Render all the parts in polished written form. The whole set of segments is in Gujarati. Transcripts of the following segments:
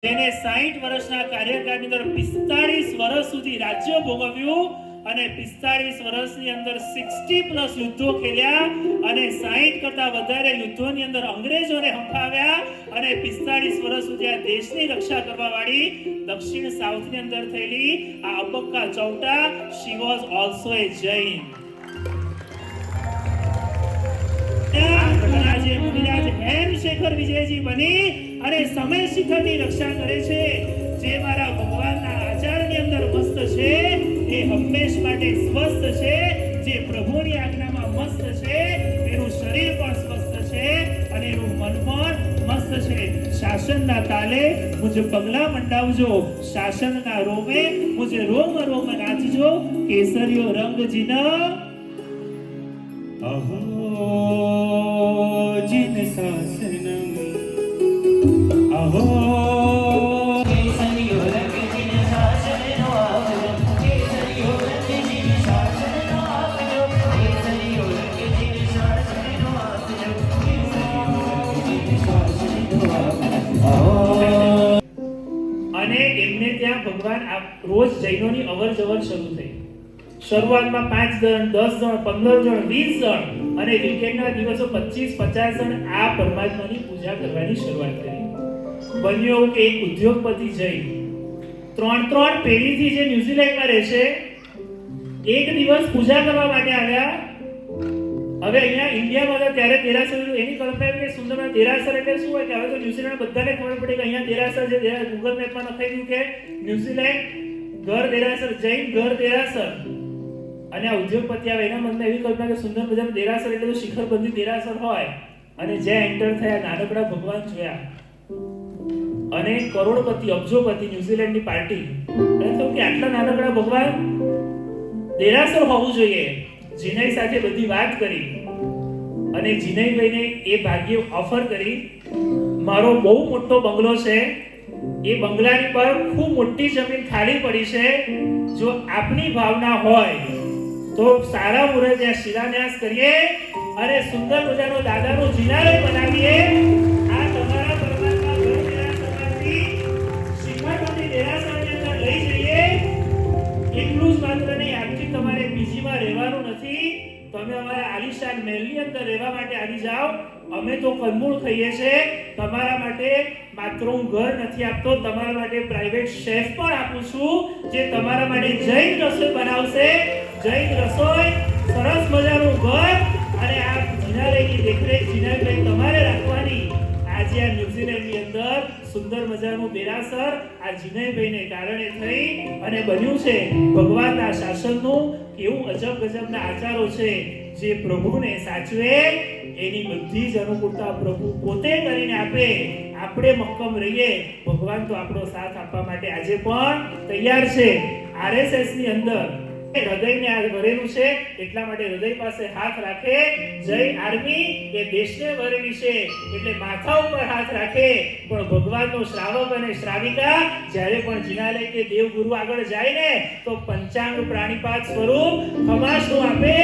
જેને 60 વર્ષના કાર્યકાળની અંદર 45 વર્ષ સુધી રાજ્ય ભોગવ્યું અને 45 વર્ષની અંદર 60+ યુદ્ધો ખેલ્યા અને 60 કરતા વધારે યુદ્ધોની અંદર અંગ્રેજોને હંફાવ્યા અને 45 વર્ષ સુધી આ દેશની રક્ષા કરવા વાળી દક્ષિણ સાઉથની અંદર થયેલી આ અબક્કા ચૌટા શી વોઝ ઓલસો એ જૈન. આજે મુનિરાજ હેમશેખર વિજયજી બની અને સમય શિખરની રક્ષા કરે છે. જે મારા ભગવાનના આચારની અંદર મસ્ત છે એ હંમેશ માટે સ્વસ્થ છે. જે પ્રભુની આજ્ઞામાં મસ્ત છે એનું શરીર પણ સ્વસ્થ છે અને એનું મન પણ મસ્ત છે. શાસનના તાલે મુજે પગલા મંડાવજો, શાસનના રોમે મુજે રોમ રોમ નાચજો. કેસરીયો રંગ જીના અહો जिन शासनम अहो केसरियो रंग जिन शासनो आवरो, केसरियो रंग जिन शासनो आवरो, केसरियो रंग जिन शासनो आवरो, केसरियो रंग जिन शासनो आवरो. અને એમને ત્યાં ભગવાન રોજ જૈનોની અવરજવર શરૂ થઈ. શરૂઆતમાં 5 જણ, 10 જણ, 15 જણ, 20 જણ અને વીકેન્ડના દિવસો 25-50 જણ આ પરમાત્માની પૂજા કરવાની શરૂઆત કરી. બન્યું કે એક ઉદ્યોગપતિ જૈન 3 પેઢીથી જે ન્યુઝીલેન્ડમાં રહે છે એક દિવસ પૂજા કરવા માટે આવ્યા. હવે અહીંયા ઇન્ડિયામાં હતા ત્યારે દેરાસર, એની કલ્પના કે સુંદરમાં દેરાસર એટલે શું હોય કે હવે તો ન્યુઝીલેન્ડ બધાને ખબર પડી કે અહીંયા દેરાસર છે. ગૂગલ મેપમાં લખાઈ દીધું કે ન્યુઝીલેન્ડ ઘર દેરાસર, જૈન ઘર દેરાસર. અને આ ઉદ્યોગપતિ આવે એના મનમાં એવી કલ્પના કે સુંદર મજાનું દેરાસર એટલે તો શિખરબંધી દેરાસર હોય. અને જ્યાં એન્ટર થયા નાનકડા ભગવાન જોયા અને કરોડપતિ અબજોપતિ ન્યુઝીલેન્ડની પાર્ટી અને તો કે આટલા નાનકડા ભગવાન દેરાસર હોવું જોઈએ. જીનઈ સાથે બધી વાત કરી અને જીનઈભાઈને એ ભાગ્ય ઓફર કરી, મારો બહુ મોટો બંગલો છે, એ બંગલાની પર ખૂબ મોટી જમીન ખાલી પડી છે, જો આપની ભાવના હોય તો સારા મુહૂર્તે ત્યાં શિલાન્યાસ કરીએ અને સુંદર મજાનો દાદાનો જિનાલય બનાવીએ. આ તમારા પરમાત્મા ઘર દેરાસરમાંથી શિખરબંધી દેરાસરની અંદર લઈ જઈએ. એટલું જ માત્ર નહીં, આજથી તમારે પીજીમાં રહેવાનું નથી, તમે અમારા આલિશાન મહેલની અંદર રહેવા માટે આવી જાઓ. અમે તો કંદમૂળ ખાઈએ છે, તમારા માટે માત્ર હું ઘર નથી આપતો, તમારા માટે પ્રાઇવેટ શેફ પણ આપું છું જે તમારા માટે જૈન રસોઈ બનાવશે. જૈન રસોઈ, સરસ મજાનું ઘર અને આ જિનાલયની દેખરેખ જિનાલય તમારે રાખવાની. આજે આ ન્યુઝીલેન્ડની અંદર સુંદર મજાનું દેરાસર આ જીનઈભાઈને કારણે થઈ અને બન્યું છે. ભગવાનના શાસનનું કેવું અજબ ગજબના આચારો છે. જે પ્રભુને સાચવે એની બધી જ અનુકૂળતા પ્રભુ પોતે કરીને આપે. આપણે મક્કમ રહીએ, ભગવાન તો આપણો સાથ આપવા માટે આજે પણ તૈયાર છે. આરએસએસ ની અંદર હૃદયને આ ભરેલું છે, એટલા માટે હૃદય પાસે હાથ રાખે. જય આર્મી એ દેશને ભરેલી છે એટલે માથા ઉપર હાથ રાખે. પણ ભગવાનનો શ્રાવક અને શ્રાવિકા જ્યારે પણ જિનાલય કે દેવગુરુ આગળ જાય ને તો પંચાંગ પ્રાણીપાત સ્વરૂપ ખમાસનું આપે.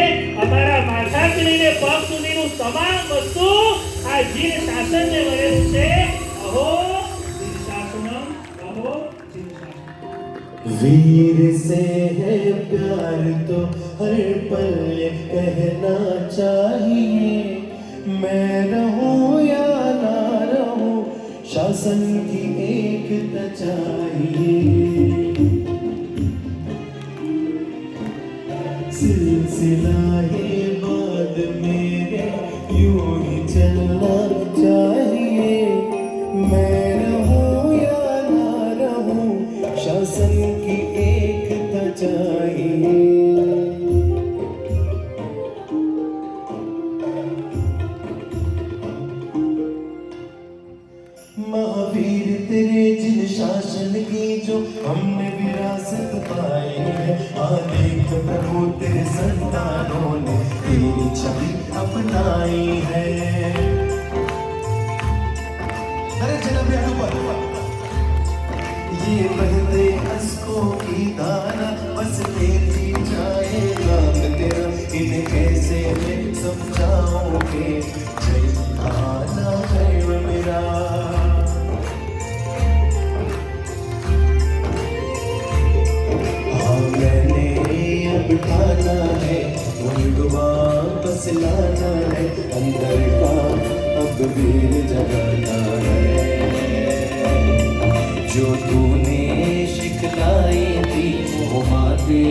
અમારા માથાથી લઈને પગ સુધીનું તમામ વસ્તુ આ જીન શાસનને ભરેલું છે. અહો જીન શાસનમ, અહો જીન શાસનમ. वीर से है प्यार तो हर पल कहना चाहिए, मैं रहूं या ना रहूं शासन की एकता चाहिए. सिलसिला ये बाद मेरे यूं ही चलना चाहिए, मैं रहूं या ना रहूं शासन की एकता चाहिए. महावीर तेरे जिन शासन की जो हमने विरासत पाई है, देख प्रभु तेरे संतानों ने तेरी छवि अपनाई है. अरे जनाब ये बहते अश्कों की धारा बस तेरी जाए नाम तेरा, इन्हें कैसे मैं समझाऊंगे जय आना है मेरा. दिल जगाता है। जो तूने शिखलाई थी वो माते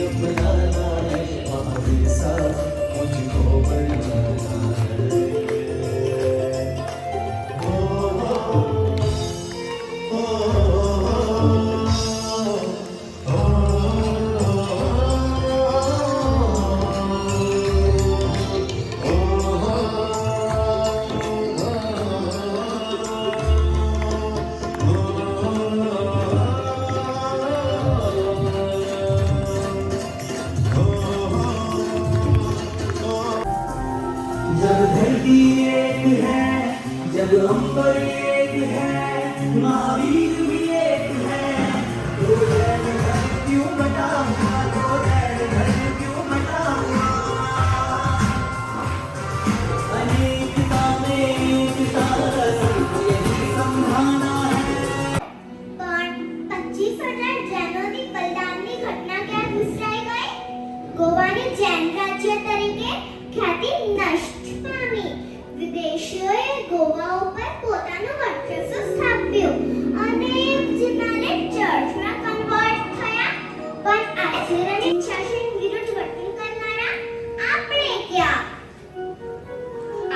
अपनाना है, हमारे साथ मुझको बढ़ जाना है। जब धरती एक है, जब अंबर एक है, महावीर भी एक है, तो दैव धर्म क्यों बटा हुआ, तो दैव धर्म क्यों बटा हुआ। अनेकता में एकता सबको यही समझाना है। પણ 25,000 જૈનોની બલિદાનની ઘટના ક્યાં વિસરાઈ ગઈ? ગોવાની જૈન રાજ્ય તરીકે ખ્યાતિ નષ્ટ પામી. વિદેશીઓએ ગોવા ઉપર પોતાનું વર્ચસ્વ સ્થાપ્યું અને જિલ્લાને ચર્ચમાં કન્વર્ટ થયા. પણ આચરણની શાસન વિરુદ્ધ વર્તન કરનારા આપણે ક્યાં?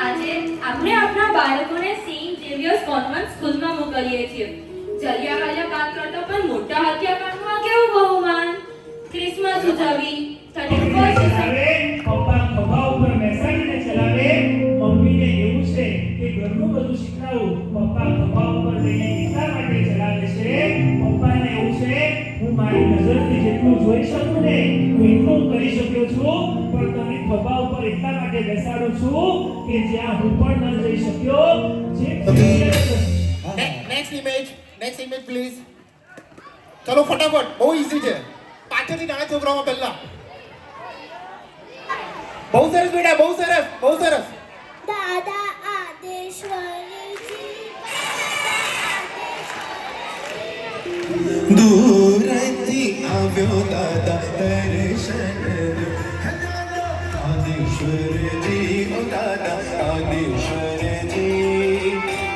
આજે આપણે આપણા બાળકોને સેન્ટ ઝેવિયર્સ કોન્વેન્ટ સ્કૂલમાં મોકલીએ છીએ. જલિયાવાલા બાગ કરતા પણ મોટા હત્યાકાંડમાં કેવું બહુમાન. ક્રિસમસ ઉજવવી, 31st ચલાવે, પપ્પા ખભા ઉપર બેસાડીને ચલાવે, મમ્મીને એવું છે કે ઘરનું બધું શીખડાવું, પપ્પા ખભા ઉપર લઈને એટલા માટે ચલાવે છે, પપ્પાને એવું છે હું મારી નજરથી જેટલું જોઈ શકું ને એટલું કરી શક્યો છું, પણ તને ખભા ઉપર એટલા માટે બેસાડું છું કે જ્યાં હું પણ ન જઈ શક્યો. જે નેક્સ્ટ ઇમેજ પ્લીઝ. ચલો ફટાફટ, બહુ ઈઝી છે. પાછળથી નાના છોકરાઓમાં પહેલા. બહુ સરસ બેટા, બહુ સરસ, બહુ સરસ. દાદા આદેશ્વરીજી, दूरથી આવ્યો દાદા દર્શન દો. આદેશ્વરજી ઓ દાદા આદેશ્વરજી,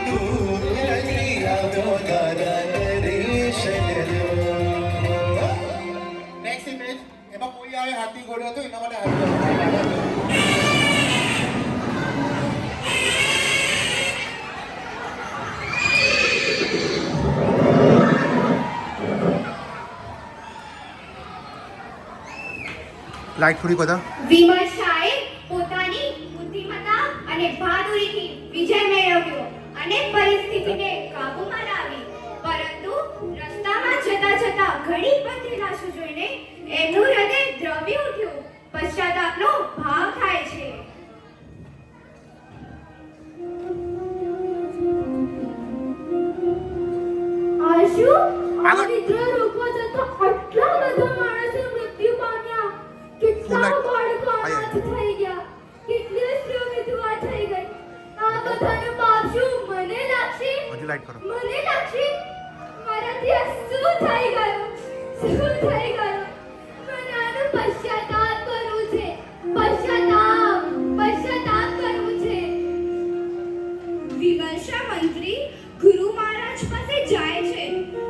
દૂરથી આવ્યો દાદા દર્શન દો. Next image. એમાં કોઈ આવે હાથી ઘોડો હતો એના માટે લાઈટ થોડી બધા. વિમર્શાએ પોતાની બુદ્ધિમત્તા અને બહાદુરીથી વિજય મેળવ્યો અને પરિસ્થિતિને કાબૂમાં લાવી. પરંતુ રસ્તામાં જતા જતા ઘણી બધી લાશો જોઈને એમનું હૃદય દ્રવી ઉઠ્યું. પશ્ચાતાપનો ભાવ થાય છે. આશુ આ વિદ્રોહ રોકવા જતા આટલા બધા માણસો મૃત્યુ પામ્યા. કેટલા બાળકો અનાથ થઈ ગયા, કેટલી સ્ત્રીઓ વિધવા થઈ ગઈ. આ બધાનો પાપ શું મને લાગશે? મને લાગશે મારાથી આ શું થઈ ગયું, શું થઈ ગયું? મને આનો પશ્ચાતાપ કરવું છે, પશ્ચાતાપ કરવું છે. વિમર્શા મંત્રી ગુરુ મહારાજ પાસે જાય છે.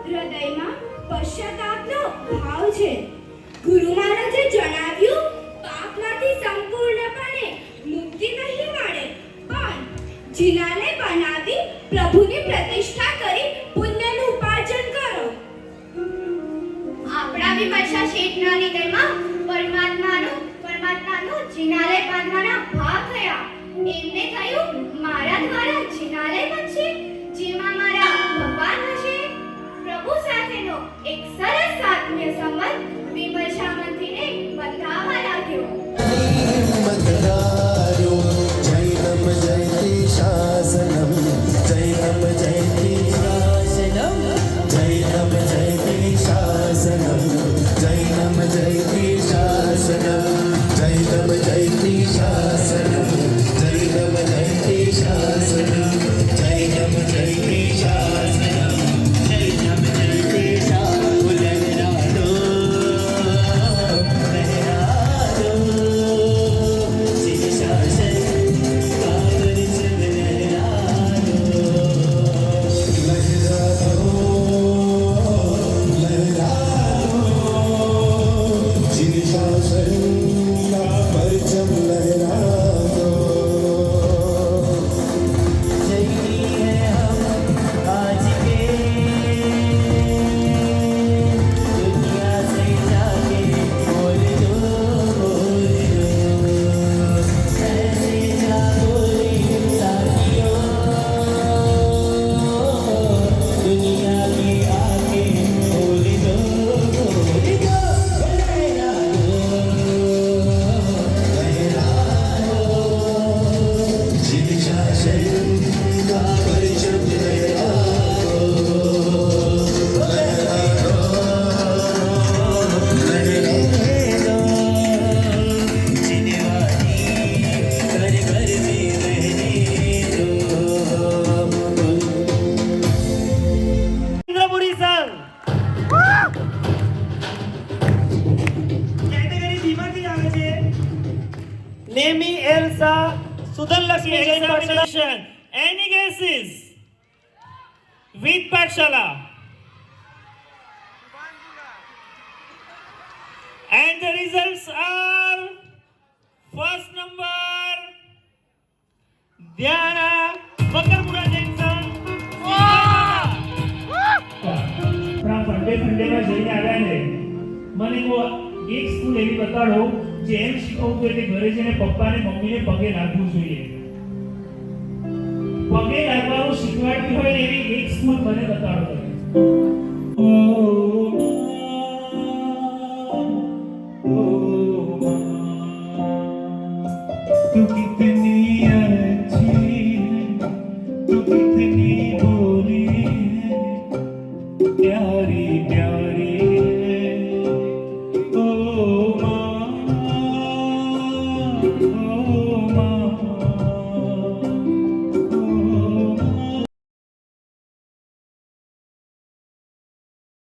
હૃદયમાં પશ્ચાતાપનો ભાવ છે. ગુરુ મહારાજે જણાવ્યું, પાપમાંથી સંપૂર્ણપણે મુક્તિ નહીં મળે, પણ જિલ્લાને બનાવી પ્રભુની પ્રતિષ્ઠા કરી પુણ્યનું ઉપાર્જન કરો. આપણા વિમર્શા with Pathshala. And the results are first number Dhyana Makarpura Jackson. પણ ફંડે ફંડેમાં જઈને આવ્યા ને મને એક સ્કૂલ એવી બતાડો જે એમ શીખવતું હોય કે ઘરે જઈને પપ્પાને મમ્મીને પગે લાગવું જોઈએ. પગે લાગવાનું શીખવાડતી હોય એવી એક સ્કૂલ મને બતાડો તમે. क्योंकि